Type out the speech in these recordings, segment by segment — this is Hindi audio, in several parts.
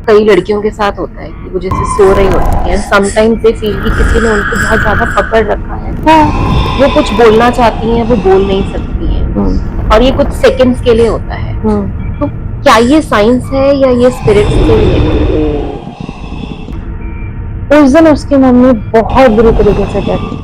कई लड़कियों के साथ होता है कि वो जैसे सो रही होती है, समटाइम्स दे फील कि किसी ने उनको बहुत ज्यादा पकड़ रखा है। हाँ। वो कुछ बोलना चाहती हैं, वो बोल नहीं सकती हैं, और ये कुछ सेकंड्स के लिए होता है। तो क्या ये साइंस है या ये स्पिरिट्स के लिए? उस दिन उसकी मम्मी बहुत बुरी तरीके से डरी।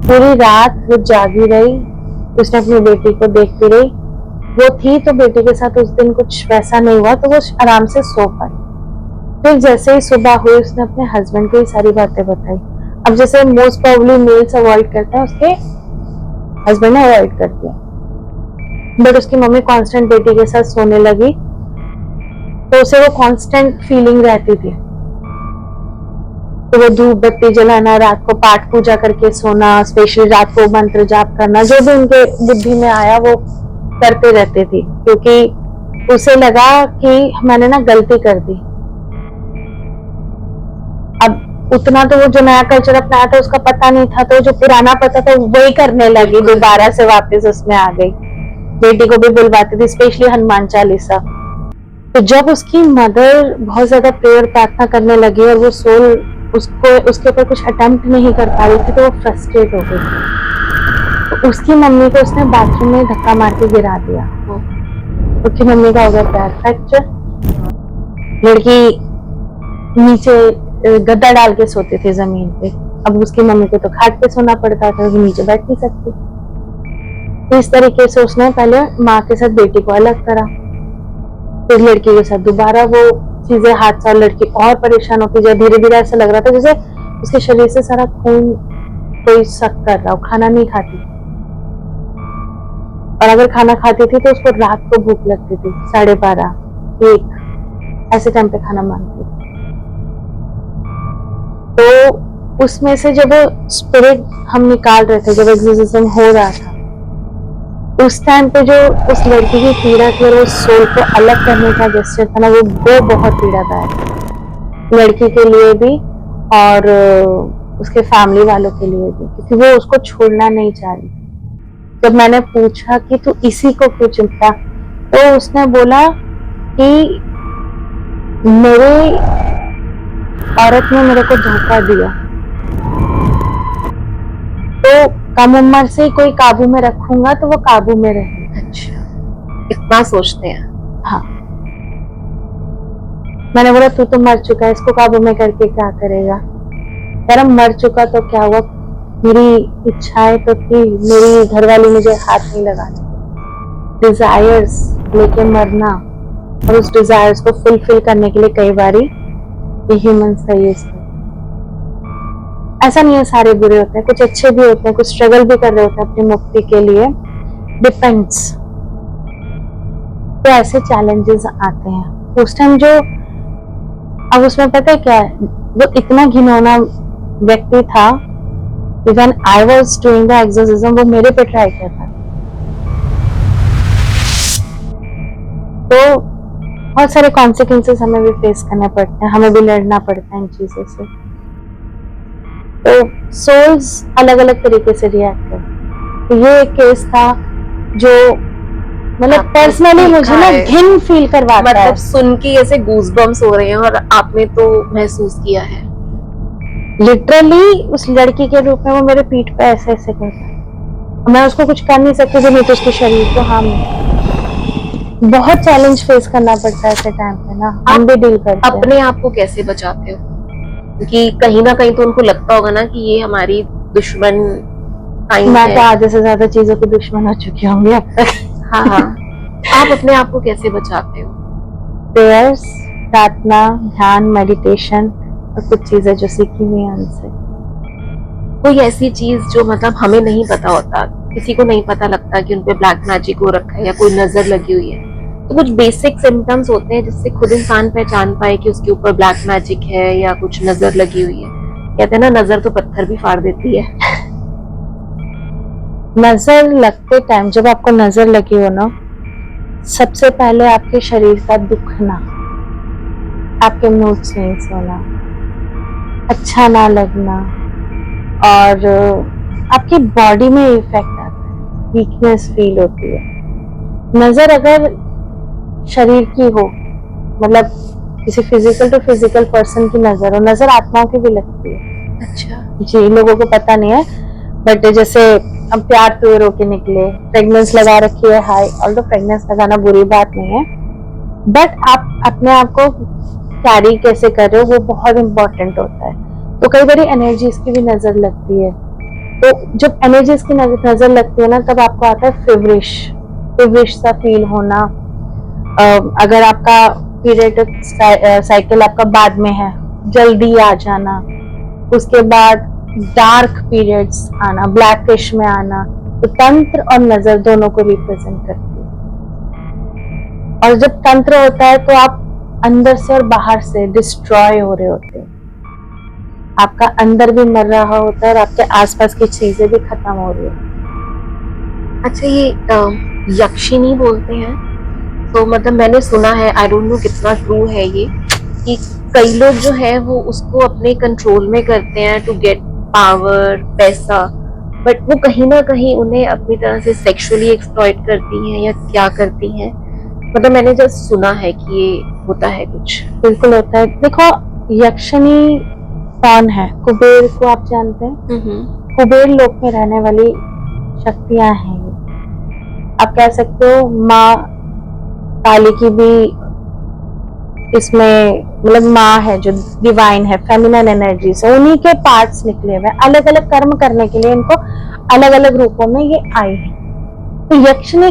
पूरी रात वो जागी रही, उसने अपनी बेटी को देखती रही। वो थी तो बेटी के साथ उस दिन कुछ वैसा नहीं हुआ, तो वो आराम से सो पाई। फिर जैसे ही सुबह हुई, उसने अपने हस्बैंड को ये सारी बातें बताई। अब जैसे मोस्ट प्रोबेबली मेल्स अवॉइड करता है, उसके हस्बैंड ने अवॉइड कर दिया। बट उसकी मम्मी कांस्टेंट बेटी के साथ सोने लगी, तो उसे वो कांस्टेंट फीलिंग रहती थी। तो वो धूप बत्ती जलाना, रात को पाठ पूजा करके सोना, स्पेशली रात को मंत्र जाप करना, जो भी उनके बुद्धि में आया वो करते रहते थे, क्योंकि उसे लगा कि मैंने ना गलती कर दी। अब उतना तो वो जो नया कल्चर अपनाया था उसका पता नहीं था, तो जो पुराना पता था वही करने लगी, दोबारा से वापस उसमें आ गई। बेटी को भी बुलवाती थी, स्पेशली हनुमान चालीसा। तो जब उसकी मदर बहुत ज्यादा प्रेयर प्रार्थना करने लगी और वो सोल उसको उसके ऊपर कुछ अटेम्प्ट नहीं कर पा रही थी, तो वो फ्रस्ट्रेट हो गई। तो उसकी मम्मी को उसने बाथरूम में धक्का मार के गिरा दिया। उसकी मम्मी का हो गया पैर फ्रैक्चर। लड़की नीचे गद्दा डाल के सोती थी जमीन पे। अब उसकी मम्मी को तो खाट पे सोना पड़ता था, वो नीचे बैठ नहीं सकती। इस तरीके से उसने पहले माँ के साथ बेटी को अलग करा, फिर लड़की के साथ दोबारा वो चीजें हादसा, लड़की और परेशान होती जाए। धीरे धीरे ऐसा लग रहा था जैसे उसके शरीर से सारा खून कोई सक कर रहा हो। खाना नहीं खाती, और अगर खाना खाती थी तो उसको रात को भूख लगती थी, 12:30, 1 ऐसे टाइम पे खाना मांगती थी। तो उसमें से जब वो स्पिरिट हम निकाल रहे थे, जब एग्जॉर्सिज्म हो रहा था, उस टाइम पे जो उस लड़की की पीड़ा थी और उस सोल को अलग करने का जेस्चर था ना, वो बहुत पीड़ादायक था, लड़की के लिए भी और उसके फैमिली वालों के लिए भी, क्योंकि वो उसको छोड़ना नहीं चाह रही। जब मैंने पूछा कि तू इसी को क्यों चुनता, तो उसने बोला कि मेरे औरत ने मेरे को धोखा दिया, तो कम उम्र से कोई काबू में रखूंगा तो वो काबू में रहे। अच्छा, इतना सोचते हैं। हाँ, मैंने बोला तू तो मर चुका है, इसको काबू में करके क्या करेगा। यार मर चुका तो क्या हुआ, मेरी इच्छाएं तो थी, मेरी घरवाली मुझे हाथ नहीं लगाती। डिजायर्स लेके मरना और उस डिजायर्स को फुलफिल करने के लिए कई बारी ये ह्यूमंस का ये ऐसा नहीं है सारे बुरे होते हैं, कुछ अच्छे भी होते हैं, कुछ स्ट्रगल भी कर रहे होते हैं अपनी मुक्ति के लिए, डिपेंड्स। तो ऐसे चैलेंजेस आते हैं उस टाइम जो, अब उसमें पता है क्या है, वो इतना घिनौना व्यक्ति था, even I was doing the exorcism, वो मेरे पे ट्राई कर रहा था। तो बहुत सारे कॉन्सिक्वेंसेस हमें भी फेस करने पड़ते हैं, हमें भी लड़ना पड़ता है इन चीजों से। तो सोल्स अलग अलग तरीके से रिएक्ट करते। तो ये एक केस था जो मतलब पर्सनली मुझे ना घिन फील करवाता मतलब है। सुन के ऐसे गूज़बम्स हो रहे हैं, और आपने तो महसूस किया है। लिटरली उस लड़की के रूप में वो मेरे पीठ पे ऐसे ऐसे करता है, मैं उसको कुछ कर नहीं सकती थी, नहीं तो उसके शरीर को हार्म। बहुत चैलेंज फेस करना पड़ता है ऐसे टाइम पे ना, हम भी डील करते हैं। अपने आप को कैसे बचाते हो, क्योंकि कहीं ना कहीं तो उनको लगता होगा ना कि ये हमारी दुश्मन। मैं तो आधे से ज्यादा चीजों की दुश्मन हो चुकी होंगी अब तक। हाँ हाँ, आप अपने आप को कैसे बचाते हो? प्रेयर्स, प्रार्थना, ध्यान, मेडिटेशन और कुछ चीजें जो सीखी हुई हैं उनसे। कोई ऐसी चीज जो मतलब हमें नहीं पता होता, किसी को नहीं पता लगता कि उनपे ब्लैक मैजिक हो रखा है या कोई नजर लगी हुई है, तो कुछ बेसिक सिम्टम्स होते हैं जिससे खुद इंसान पहचान पाए कि उसके ऊपर ब्लैक मैजिक है या कुछ नजर लगी हुई है? कहते हैं ना, नजर तो पत्थर भी फाड़ देती है। नजर लगते टाइम जब आपको नजर लगी हो ना, सबसे पहले आपके शरीर का दुखना, आपके मूड स्विंग्स होना, अच्छा ना लगना, और आपकी बॉडी में इफेक्ट आता है, वीकनेस फील होती है। नजर अगर शरीर की हो, मतलब किसी फिजिकल टू फिजिकल पर्सन की नजर, और नजर आत्माओं की भी लगती है। अच्छा। जी, लोगों को पता नहीं है, बट जैसे हम प्यार प्योर होके निकले, फ्रेगनेंस लगा रखी है, हाई, ऑल्दो फ्रेगनेंस लगाना बुरी बात नहीं है, बट आप अपने आप को कैरी कैसे कर रहे हो वो बहुत इंपॉर्टेंट होता है। तो कई बार एनर्जीज की भी नजर लगती है, तो जब एनर्जीज की नजर लगती है ना, तब आपको आता है फेवरिश फेवरिश सा फील होना। अगर आपका पीरियड साइकिल आपका बाद में है, जल्दी आ जाना, उसके बाद डार्क पीरियड्स आना, ब्लैकिश में आना, तो तंत्र और नजर दोनों को रिप्रेजेंट करती है। और जब तंत्र होता है तो आप अंदर से और बाहर से डिस्ट्रॉय हो रहे होते हैं, आपका अंदर भी मर रहा होता है और आपके आसपास की चीजें भी खत्म हो रही है। अच्छा, ये यक्षिणी बोलते हैं, तो मतलब मैंने सुना है, आई डोंट नो कितना ट्रू है ये, कि कई लोग जो है वो उसको अपने कंट्रोल में करते हैं टू गेट पावर, पैसा, बट वो कहीं ना कहीं उन्हें अपनी तरह से सेक्सुअली एक्सप्लॉइट करती हैं या क्या करती हैं। मतलब मैंने जस्ट सुना है कि ये होता है कुछ। बिल्कुल होता है। देखो, यक्षिणी कौन है? कुबेर को आप जानते हैं? कुबेर लोक में रहने वाली शक्तियां हैं ये। आप कह सकते हो माँ काली की भी इसमें, मतलब माँ है जो डिवाइन है, फेमिनिन एनर्जी से उन्हीं के पार्ट्स निकले हुए, अलग अलग कर्म करने के लिए इनको अलग अलग रूपों में ये आई है। तो यक्षिणी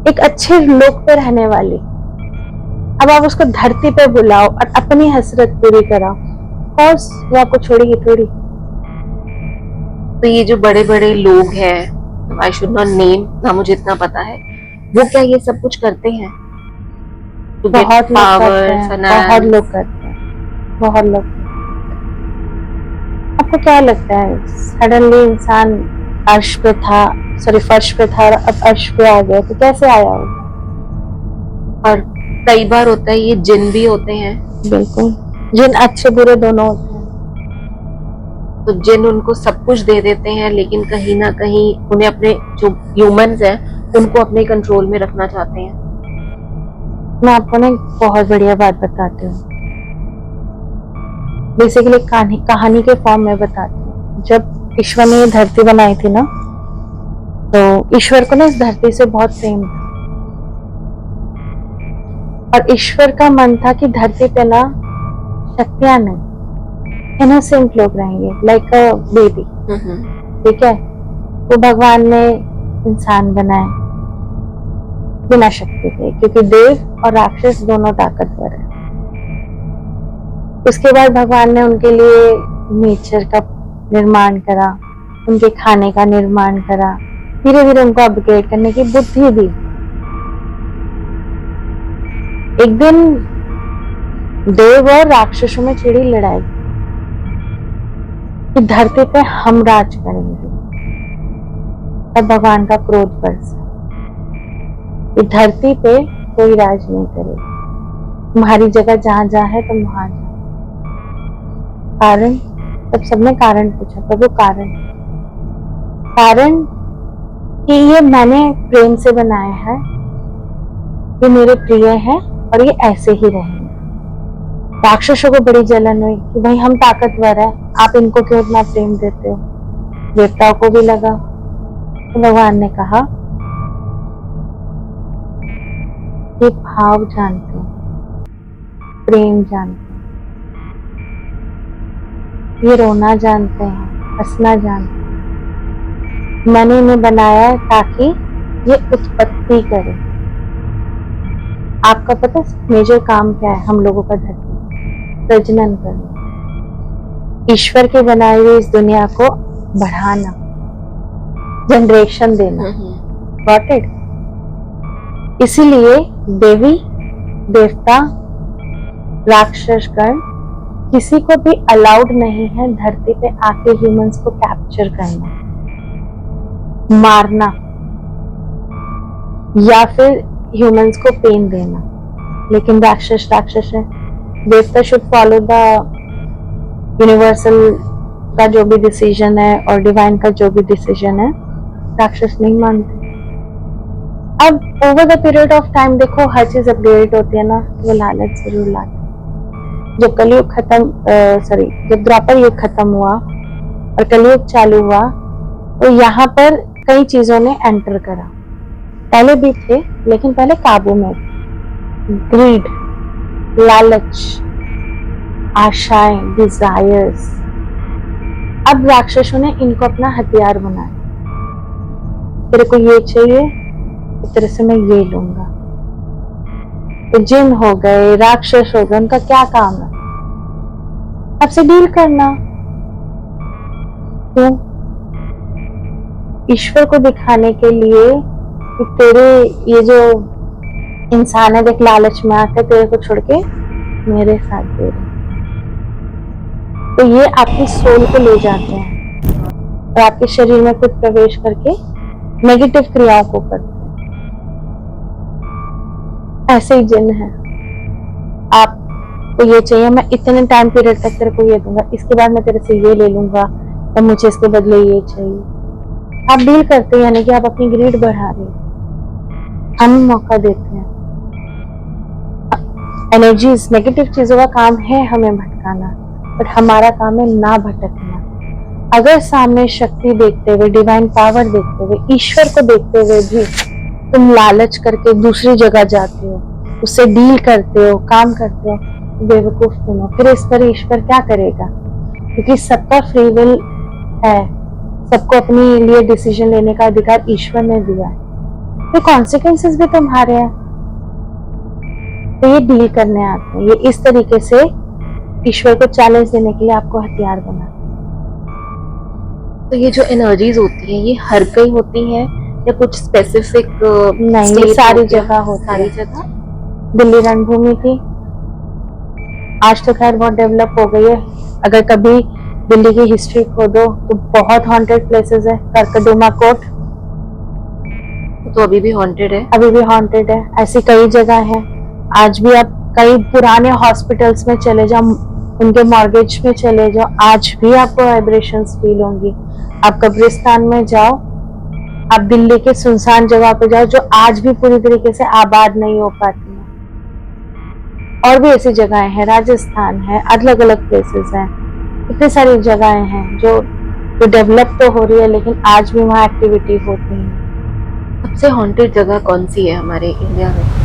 एक अच्छे लोक पे रहने वाली, अब आप उसको धरती पे बुलाओ और अपनी हसरत पूरी कराओ, कोर्स वो आपको छोड़ेगी थोड़ी। तो ये जो बड़े बड़े लोग हैं, आई शुड नॉट नेम, ना मुझे इतना पता है, वो क्या ये सब कुछ करते हैं? बहुत लोग करते हैं, बहुत लोग करते हैं, बहुत लोग। आपको क्या लगता है सडनली इंसान अर्श पे था, सॉरी फर्श पे था, अब अर्श पे आ गया, तो कैसे आया होगा? और कई बार होता है ये जिन भी होते हैं। बिल्कुल, जिन अच्छे बुरे दोनों होते हैं। तो जिन उनको सब कुछ दे देते हैं, लेकिन कहीं ना कहीं उन्हें अपने जो ह्यूमंस हैं उनको अपने कंट्रोल में रखना चाहते हैं। मैं आपको ना एक बहुत बढ़िया बात बताती हूँ, बेसिकली कहानी के फॉर्म में बताती हूँ। जब ईश्वर ने ये धरती बनाई थी ना, तो ईश्वर को ना इस धरती से बहुत प्रेम था, और ईश्वर का मन था कि धरती पे ना शक्तियां नहीं, इनोसेंट लोग रहेंगे, लाइक अ बेबी। ठीक है, तो भगवान ने इंसान बनाए बिना शक्ति के, क्योंकि देव और राक्षस दोनों ताकतवर है। उसके बाद भगवान ने उनके लिए नेचर का निर्माण करा, उनके खाने का निर्माण करा, धीरे धीरे उनको अपग्रेड करने की बुद्धि दी। एक दिन देव और राक्षसों में छिड़ी लड़ाई कि धरती पे हम राज करेंगे। तब भगवान का क्रोध बरसा कि धरती पे कोई राज नहीं करेगा, तुम्हारी जगह जहां जहां है तुम वहां जाओ। कारण? तब सबने कारण पूछा, प्रभु कारण? कारण कि ये मैंने प्रेम से बनाया है, ये मेरे प्रिय है और ये ऐसे ही रहेंगे। राक्षसों को बड़ी जलन हुई कि भाई हम ताकतवर है, आप इनको क्यों इतना प्रेम देते हो? देवताओं को भी लगा, तो भगवान ने कहा ये भाव जानते हैं, प्रेम जानते हैं, ये रोना जानते हैं, हंसना जानते हैं। मैंने इन्हें बनाया है ताकि ये उत्पत्ति करे। आपका पता मेजर काम क्या है हम लोगों का? धरती प्रजनन करना, ईश्वर के बनाए हुए इस दुनिया को बढ़ाना, जनरेशन देना। Got it? इसीलिए देवी देवता राक्षसगण किसी को भी अलाउड नहीं है धरती पे आके ह्यूमंस को कैप्चर करना, मारना या फिर ह्यूमंस को पेन देना। लेकिन राक्षस राक्षस है, देवता शुड फॉलो द यूनिवर्सल का जो भी डिसीजन है और डिवाइन का जो भी डिसीजन है। राक्षस नहीं मानते। अब over the period of time देखो हर चीज अपग्रेड होती है ना, वो लालच जरूर लाती है। जब कलयुग खत्म सॉरी जब द्वापर युग खत्म हुआ और कलयुग चालू हुआ, तो यहाँ पर कई चीजों ने एंटर करा। पहले भी थे लेकिन पहले काबू में थे। ग्रीड, लालच, आशाएं, डिजायर्स। अब राक्षसों ने इनको अपना हथियार बनाया। तेरे को ये चाहिए तो तेरे से मैं ये लूंगा। तो जिन हो गए, राक्षस हो गए, उनका क्या काम है? आपसे डील करना। क्यों? ईश्वर को दिखाने के लिए कि तेरे ये जो इंसान है देख लालच में आकर तेरे को छोड़ के मेरे साथ दे रहे, तो ये आपकी सोल को ले जाते हैं और आपके शरीर में खुद प्रवेश करके नेगेटिव क्रियाओं को करते हैं। ऐसे ही जिन है। आपको ये चाहिए, मैं इतने टाइम पीरियड तक तेरे को ये दूंगा, इसके बाद मैं तेरे से ये ले लूंगा, तो मुझे इसके बदले ये चाहिए। आप डील करते हैं, यानी कि आप अपनी ग्रीड बढ़ा रहे हैं। हम मौका देते हैं। एनर्जीज, नेगेटिव चीजों का काम है हमें भटकाना, बट हमारा काम है ना भटकना। अगर सामने शक्ति देखते हुए, डिवाइन पावर देखते हुए, ईश्वर को देखते हुए भी तुम लालच करके दूसरी जगह जाते हो, उससे डील करते हो, काम करते हो, बेवकूफ तुम हो। फिर इस पर ईश्वर क्या करेगा? क्योंकि सबका फ्री विल है, सबको अपने लिए डिसीजन लेने का अधिकार ईश्वर ने दिया है। तो कॉन्सिक्वेंसेस भी तुम्हारे हैं। तो ये डील करने आते हैं, ये इस तरीके से ईश्वर को चैलेंज देने के लिए आपको हथियार बना। तो ये जो एनर्जीज होती हैं ये हर कहीं होती हैं या कुछ स्पेसिफिक? नहीं, ये सारी जगह होती सारी है। जगह। दिल्ली रणभूमि थी, आज तो खैर बहुत डेवलप हो गई है। अगर कभी दिल्ली की हिस्ट्री खोदो तो बहुत हॉन्टेड प्लेसेस है। करकदमा कोर्ट तो अभी भी हॉन्टेड है? अभी भी हॉन्टेड है। ऐसी कई जगह है। आज भी आप कई पुराने हॉस्पिटल्स में चले जाओ, उनके मॉर्गेज में चले जाओ, आज भी आपको वाइब्रेशंस फील होंगी। आप कब्रिस्तान में जाओ, आप दिल्ली के सुनसान जगह पे जाओ जो आज भी पूरी तरीके से आबाद नहीं हो पाती है। और भी ऐसी जगहें हैं, राजस्थान है, अलग अलग प्लेसेस हैं, इतनी सारी जगहें हैं जो डेवलप तो हो रही है लेकिन आज भी वहाँ एक्टिविटी होती है। सबसे हॉन्टेड जगह कौन सी है हमारे इंडिया में?